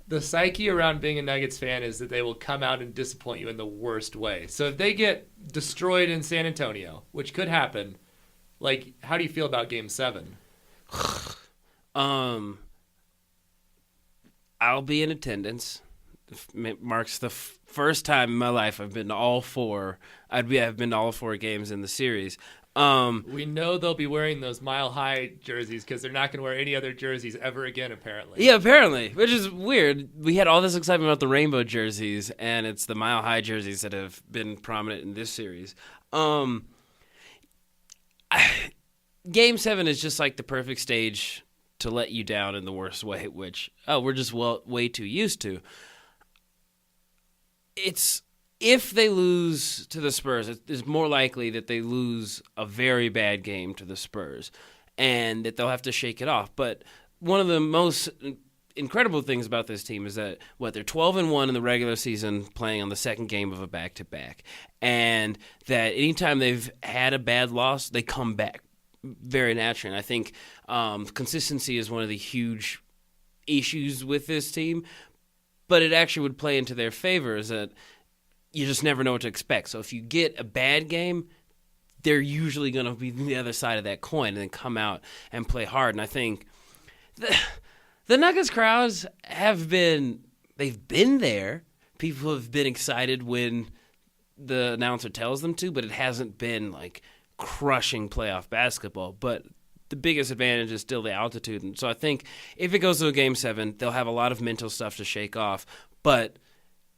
the psyche around being a Nuggets fan is that they will come out and disappoint you in the worst way. So if they get destroyed in San Antonio, which could happen, like, how do you feel about Game 7? I'll be in attendance. It marks the first time in my life I've been to all four. I've been to all four games in the series. We know they'll be wearing those Mile High jerseys because they're not going to wear any other jerseys ever again, apparently. Yeah, apparently, which is weird. We had all this excitement about the rainbow jerseys, and it's the Mile High jerseys that have been prominent in this series. Game 7 is just like the perfect stage to let you down in the worst way, which we're just way too used to. If they lose to the Spurs, it's more likely that they lose a very bad game to the Spurs and that they'll have to shake it off. But one of the most incredible things about this team is that, they're 12-1 in the regular season playing on the second game of a back-to-back. And that anytime they've had a bad loss, they come back very naturally. And I think consistency is one of the huge issues with this team. But it actually would play into their favor is that you just never know what to expect. So if you get a bad game, they're usually going to be the other side of that coin and then come out and play hard. And I think the Nuggets crowds they've been there. People have been excited when the announcer tells them to, but it hasn't been like crushing playoff basketball. But the biggest advantage is still the altitude. And so I think if it goes to a Game 7, they'll have a lot of mental stuff to shake off. But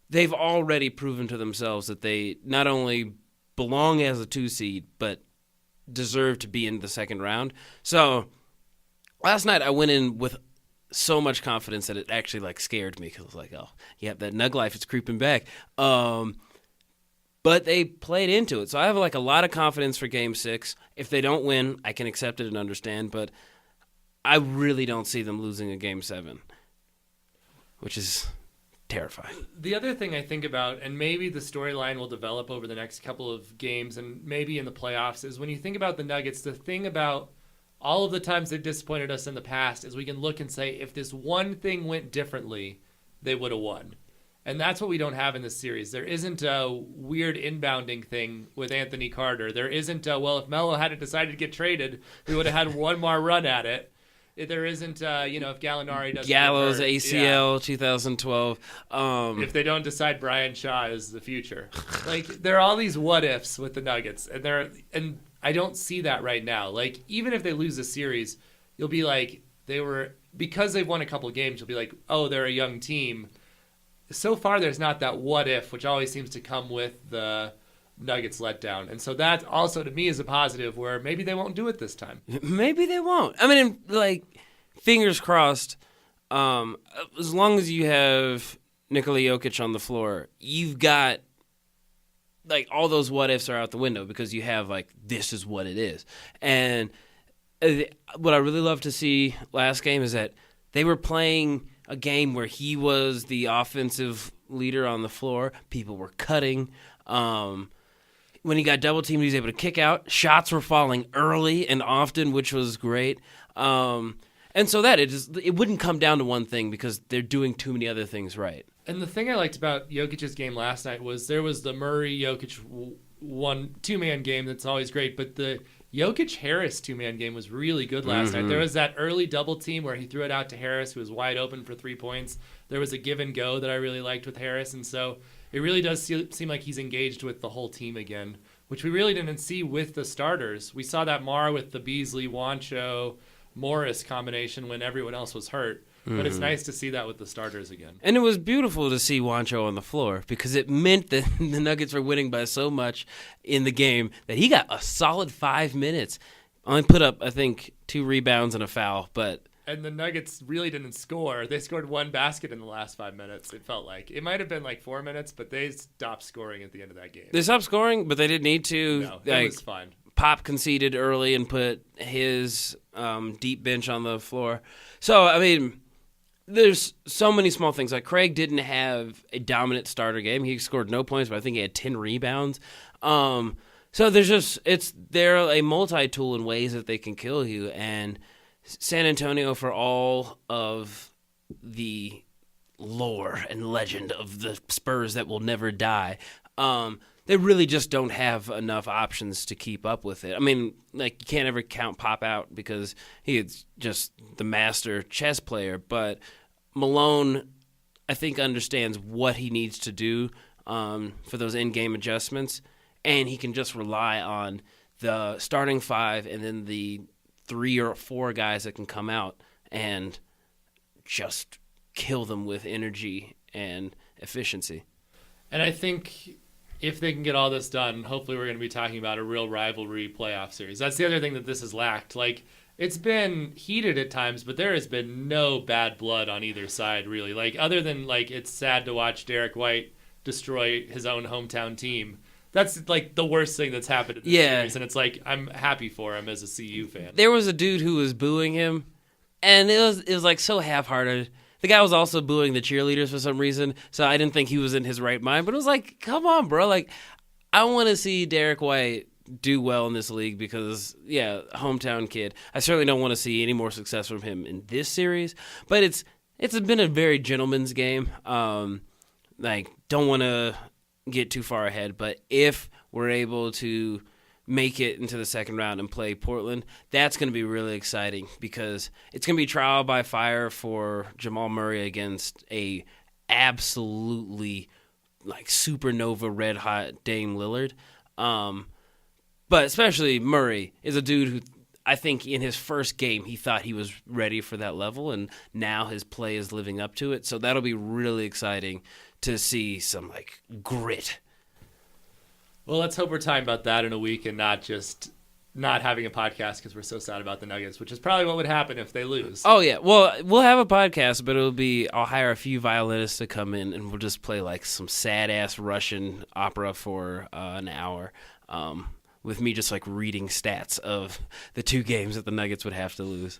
they've already proven to themselves that they not only belong as a 2 seed, but deserve to be in the second round. So last night I went in with so much confidence that it actually scared me because I was like, oh, yeah, that Nug life is creeping back. But they played into it. So I have a lot of confidence for Game 6. If they don't win, I can accept it and understand. But I really don't see them losing a Game 7, which is terrifying. The other thing I think about, and maybe the storyline will develop over the next couple of games and maybe in the playoffs, is when you think about the Nuggets, the thing about all of the times they've disappointed us in the past is we can look and say, if this one thing went differently, they would have won. And that's what we don't have in this series. There isn't a weird inbounding thing with Anthony Carter. There isn't if Melo hadn't decided to get traded, we would have had one more run at it. There isn't, if Gallinari doesn't Gallows ACL 2012. If they don't decide Brian Shaw is the future. There are all these what ifs with the Nuggets, and I don't see that right now. Even if they lose the series, you'll be like, because they've won a couple of games, you'll be like, oh, they're a young team. So far, there's not that what if, which always seems to come with the Nuggets letdown. And so that also, to me, is a positive where maybe they won't do it this time. Maybe they won't. I mean, fingers crossed, as long as you have Nikola Jokic on the floor, you've got, all those what ifs are out the window because you have, this is what it is. And what I really love to see last game is that they were playing a game where he was the offensive leader on the floor. People were cutting. When he got double teamed, he was able to kick out. Shots were falling early and often, which was great. And so it wouldn't come down to one thing because they're doing too many other things right. And the thing I liked about Jokic's game last night was there was the Murray-Jokic two-man game that's always great, but the Jokic-Harris two-man game was really good last night. There was that early double team where he threw it out to Harris, who was wide open for 3 points. There was a give and go that I really liked with Harris, and so it really does seem like he's engaged with the whole team again, which we really didn't see with the starters. We saw that more with the Beasley, Wancho, Morris combination when everyone else was hurt. But it's nice to see that with the starters again. And it was beautiful to see Wancho on the floor because it meant that the Nuggets were winning by so much in the game that he got a solid 5 minutes. Only put up, I think, 2 rebounds and a foul. And the Nuggets really didn't score. They scored 1 basket in the last 5 minutes, it felt like. It might have been 4 minutes, but they stopped scoring at the end of that game. They stopped scoring, but they didn't need to. No, it was fine. Pop conceded early and put his deep bench on the floor. So, I mean, there's so many small things. Craig didn't have a dominant starter game. He scored no points, but I think he had 10 rebounds. So they're a multi-tool in ways that they can kill you. And San Antonio, for all of the lore and legend of the Spurs that will never die. They really just don't have enough options to keep up with it. I mean, like, you can't ever count Pop out because he is just the master chess player. But Malone, I think, understands what he needs to do for those in-game adjustments, and he can just rely on the starting five and then the 3 or 4 guys that can come out and just kill them with energy and efficiency. And I think if they can get all this done, hopefully we're going to be talking about a real rivalry playoff series. That's the other thing that this has lacked. Like, it's been heated at times, but there has been no bad blood on either side, really. Like, other than, like, it's sad to watch Derek White destroy his own hometown team. That's, like, the worst thing that's happened in this series. And it's like, I'm happy for him as a CU fan. There was a dude who was booing him, and it was like, so half-hearted. The guy was also booing the cheerleaders for some reason, so I didn't think he was in his right mind. But it was like, come on, bro. Like, I want to see Derek White do well in this league because, yeah, hometown kid. I certainly don't want to see any more success from him in this series. But it's been a very gentleman's game. Like, don't want to get too far ahead. But if we're able to make it into the second round and play Portland, that's going to be really exciting because it's going to be trial by fire for Jamal Murray against a absolutely like supernova red hot Dame Lillard. But especially Murray is a dude who I think in his first game he thought he was ready for that level, and now his play is living up to it. So that'll be really exciting to see some like grit. Well, let's hope we're talking about that in a week and not just not having a podcast because we're so sad about the Nuggets, which is probably what would happen if they lose. Oh, yeah. Well, we'll have a podcast, but I'll hire a few violinists to come in and we'll just play like some sad-ass Russian opera for an hour with me just like reading stats of the 2 games that the Nuggets would have to lose.